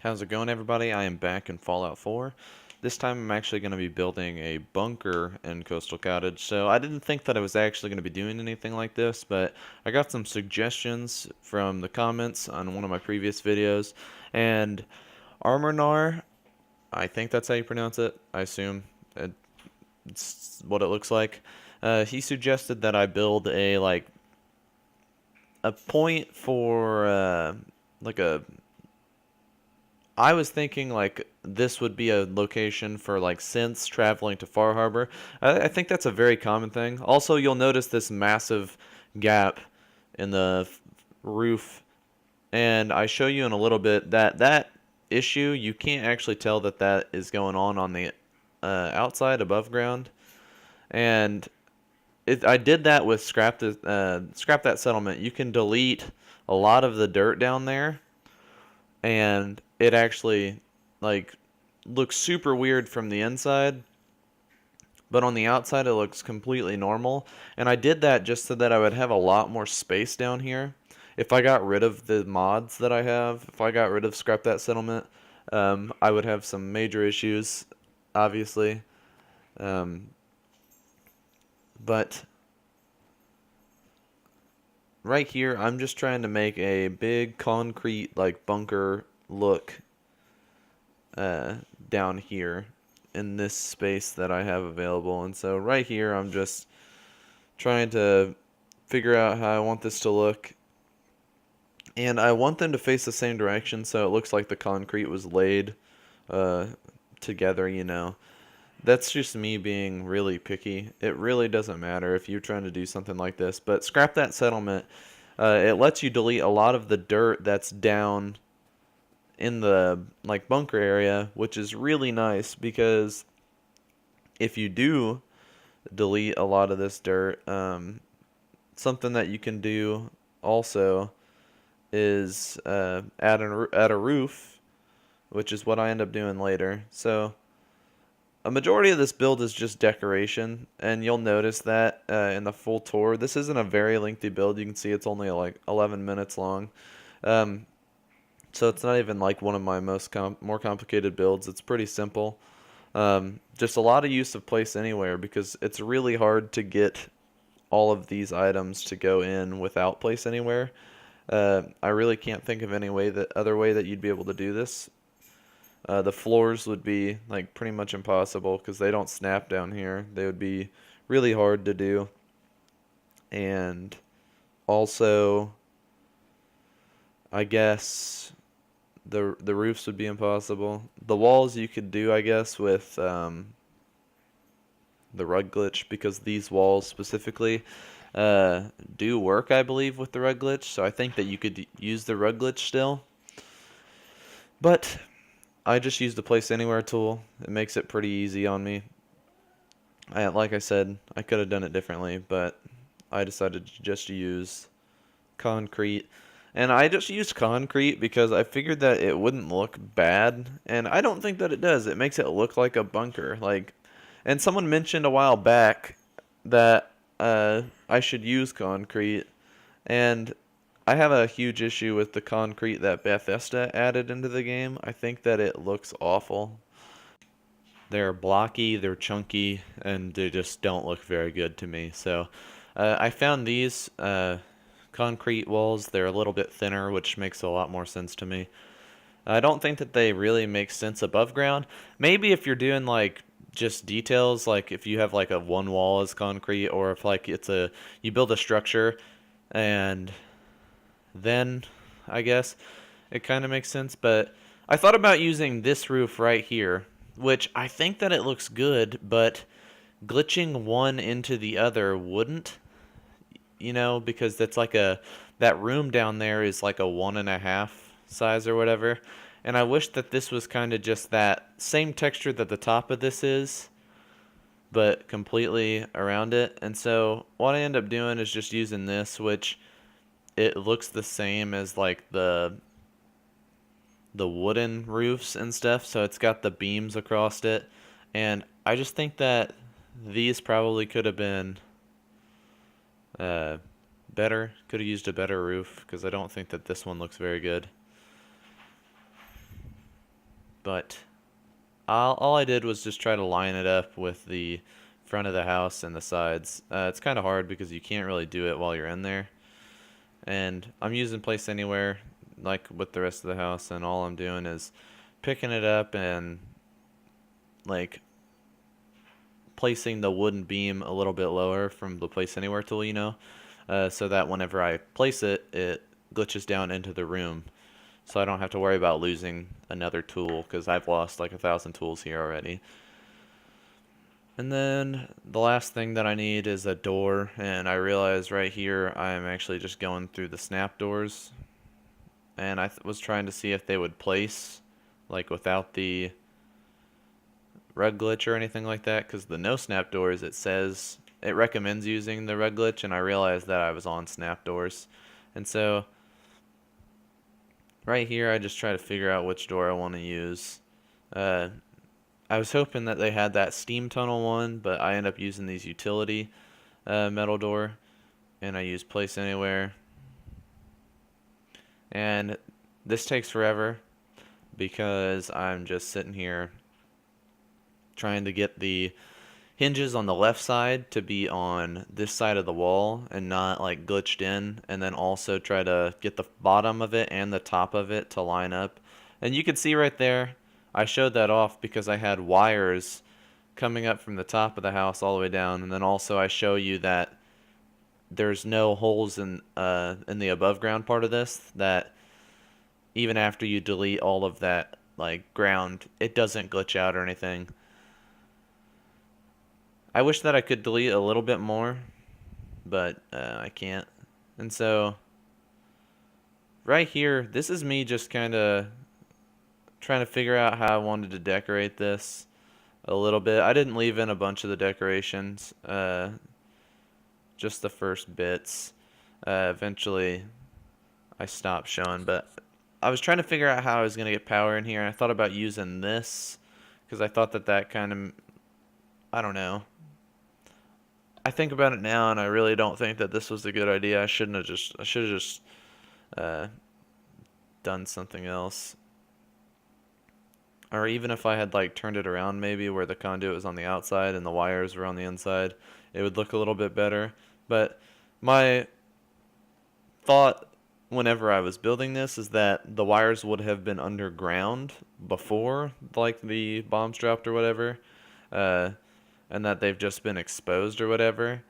How's it going, everybody? I am back in Fallout 4. This time I'm actually going to be building a bunker in Coastal Cottage. So I didn't think that I was actually going to be doing anything like this, but I got some suggestions from the comments on one of my previous videos. And Armornar, I think that's how you pronounce it. I assume it's what it looks like. He suggested that I build a point for like a I was thinking like this would be a location for like synths traveling to Far Harbor. I think that's a very common thing. Also, you'll notice this massive gap in the roof, and I show you in a little bit that that issue you can't actually tell that that is going on the outside above ground, and I did that with scrap that settlement. You can delete a lot of the dirt down there and it actually like looks super weird from the inside, but on the outside it looks completely normal. And I did that just so that I would have a lot more space down here. If I got rid of the mods that I have, if I got rid of Scrap That Settlement, I would have some major issues, obviously. Um, but right here, I'm just trying to make a big concrete like bunker look uh, down here in this space that I have available. And so right here, I'm just trying to figure out how I want this to look. And I want them to face the same direction so it looks like the concrete was laid uh, together, you know. That's just me being really picky. It really doesn't matter if you're trying to do something like this. But Scrap That Settlement, it lets you delete a lot of the dirt that's down in the like bunker area, which is really nice because if you do delete a lot of this dirt, something that you can do also is add a roof, which is what I end up doing later. So a majority of this build is just decoration, and you'll notice that in the full tour. This isn't a very lengthy build. You can see it's only like 11 minutes long. Um, so it's not even like one of my more complicated builds. It's pretty simple. Just a lot of use of place anywhere because it's really hard to get all of these items to go in without place anywhere. I really can't think of any other way that you'd be able to do this. The floors would be like pretty much impossible because they don't snap down here. They would be really hard to do. And also, I guess the roofs would be impossible. The walls you could do, I guess, with the rug glitch because these walls specifically do work, I believe, with the rug glitch. So I think that you could use the rug glitch still. But I just used the place anywhere tool. It makes it pretty easy on me. Like I said, I could have done it differently, but I decided to just use concrete. And I just used concrete because I figured that it wouldn't look bad, and I don't think that it does. It makes it look like a bunker. And someone mentioned a while back that I should use concrete, and I have a huge issue with the concrete that Bethesda added into the game. I think that it looks awful. They're blocky, they're chunky, and they just don't look very good to me. So I found these concrete walls. They're a little bit thinner, which makes a lot more sense to me. I don't think that they really make sense above ground. Maybe if you're doing like just details, like if you have like a one wall is concrete, or if like you build a structure and then I guess it kind of makes sense. But I thought about using this roof right here, which I think that it looks good, but glitching one into the other wouldn't, because that room down there is like a 1.5 size or whatever. And I wish that this was kind of just that same texture that the top of this is, but completely around it. And so what I end up doing is just using this, which it looks the same as like the wooden roofs and stuff, so it's got the beams across it. And I just think that these probably could have been uh, better. Could have used a better roof because I don't think that this one looks very good. But all I did was just try to line it up with the front of the house and the sides. It's kind of hard because you can't really do it while you're in there. And I'm using Place Anywhere like with the rest of the house, and all I'm doing is picking it up and like placing the wooden beam a little bit lower from the Place Anywhere tool, so that whenever I place it, it glitches down into the room. So I don't have to worry about losing another tool because I've lost like 1,000 tools here already. And then the last thing that I need is a door, and I realize right here I'm actually just going through the snap doors, and I was trying to see if they would place like without the rug glitch or anything like that, because the no snap doors, it recommends using the rug glitch, and I realized that I was on snap doors. And so right here I just try to figure out which door I want to use. I was hoping that they had that steam tunnel one, but I end up using these utility metal door, and I use Place Anywhere. And this takes forever because I'm just sitting here trying to get the hinges on the left side to be on this side of the wall and not like glitched in, and then also try to get the bottom of it and the top of it to line up. And you can see right there, I showed that off because I had wires coming up from the top of the house all the way down, and then also I show you that there's no holes in the above ground part of this, that even after you delete all of that like ground, it doesn't glitch out or anything. I wish that I could delete a little bit more, but I can't. And so right here, this is me just kind of trying to figure out how I wanted to decorate this a little bit. I didn't leave in a bunch of the decorations, just the first bits. Eventually, I stopped showing, but I was trying to figure out how I was going to get power in here, and I thought about using this because I thought that kind of, I don't know. I think about it now, and I really don't think that this was a good idea. I should have just uh, done something else. Or even if I had like turned it around maybe where the conduit was on the outside and the wires were on the inside, it would look a little bit better. But my thought whenever I was building this is that the wires would have been underground before like the bombs dropped or whatever. Uh, and that they've just been exposed or whatever.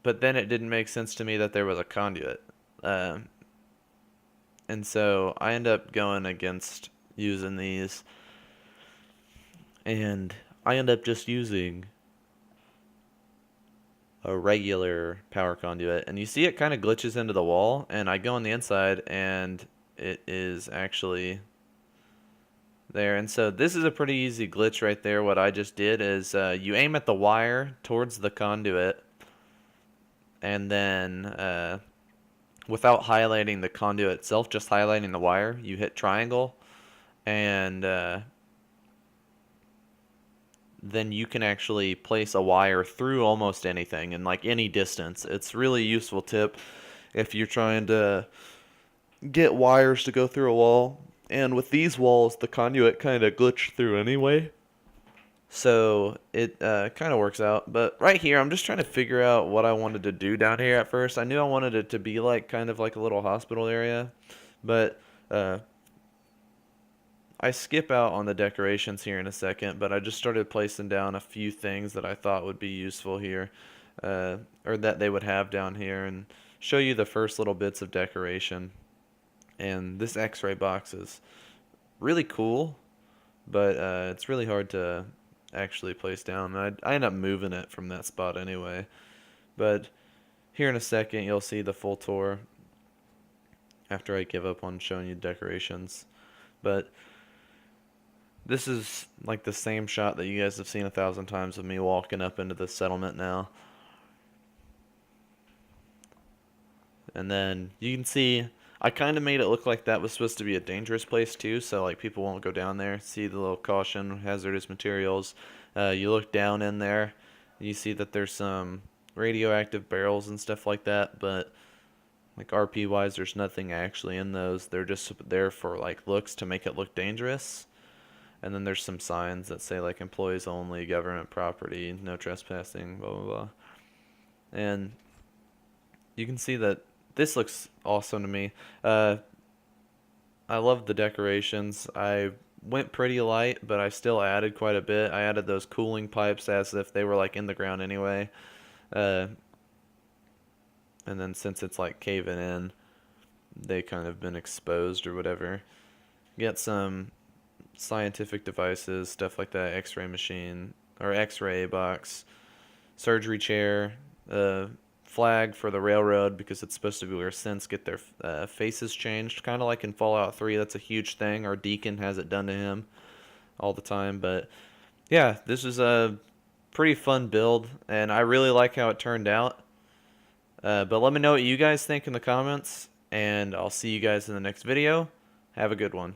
But then it didn't make sense to me that there was a conduit. And so I end up going against using these. And I end up just using a regular power conduit. And you see it kind of glitches into the wall. And I go on the inside and it is actually there. And so this is a pretty easy glitch right there. What I just did is you aim at the wire towards the conduit, and then without highlighting the conduit itself, just highlighting the wire, you hit triangle, and then you can actually place a wire through almost anything and like any distance. It's really useful tip if you're trying to get wires to go through a wall. And with these walls, the conduit kind of glitched through anyway. So it kind of works out. But right here, I'm just trying to figure out what I wanted to do down here at first. I knew I wanted it to be like kind of like a little hospital area. But I skip out on the decorations here in a second. But I just started placing down a few things that I thought would be useful here. Or that they would have down here. And show you the first little bits of decoration. And this x-ray box is really cool, but it's really hard to actually place down. I end up moving it from that spot anyway. But here in a second, you'll see the full tour after I give up on showing you decorations. But this is like the same shot that you guys have seen 1,000 times of me walking up into the settlement now. And then you can see I kind of made it look like that was supposed to be a dangerous place too, so like people won't go down there. See the little caution, hazardous materials. You look down in there, you see that there's some radioactive barrels and stuff like that, but like RP wise, there's nothing actually in those. They're just there for like looks to make it look dangerous. And then there's some signs that say like employees only, government property, no trespassing, blah blah blah. And you can see that this looks awesome to me. I love the decorations. I went pretty light, but I still added quite a bit. I added those cooling pipes as if they were like in the ground anyway. Uh, and then since it's like caving in, they kind of been exposed or whatever. Get some scientific devices, stuff like that, X-ray machine or X-ray box, surgery chair, flag for the railroad because it's supposed to be where synths get their faces changed, kind of like in Fallout 3. That's a huge thing. Our Deacon has it done to him all the time. But yeah, this is a pretty fun build, and I really like how it turned out. But let me know what you guys think in the comments, and I'll see you guys in the next video. Have a good one.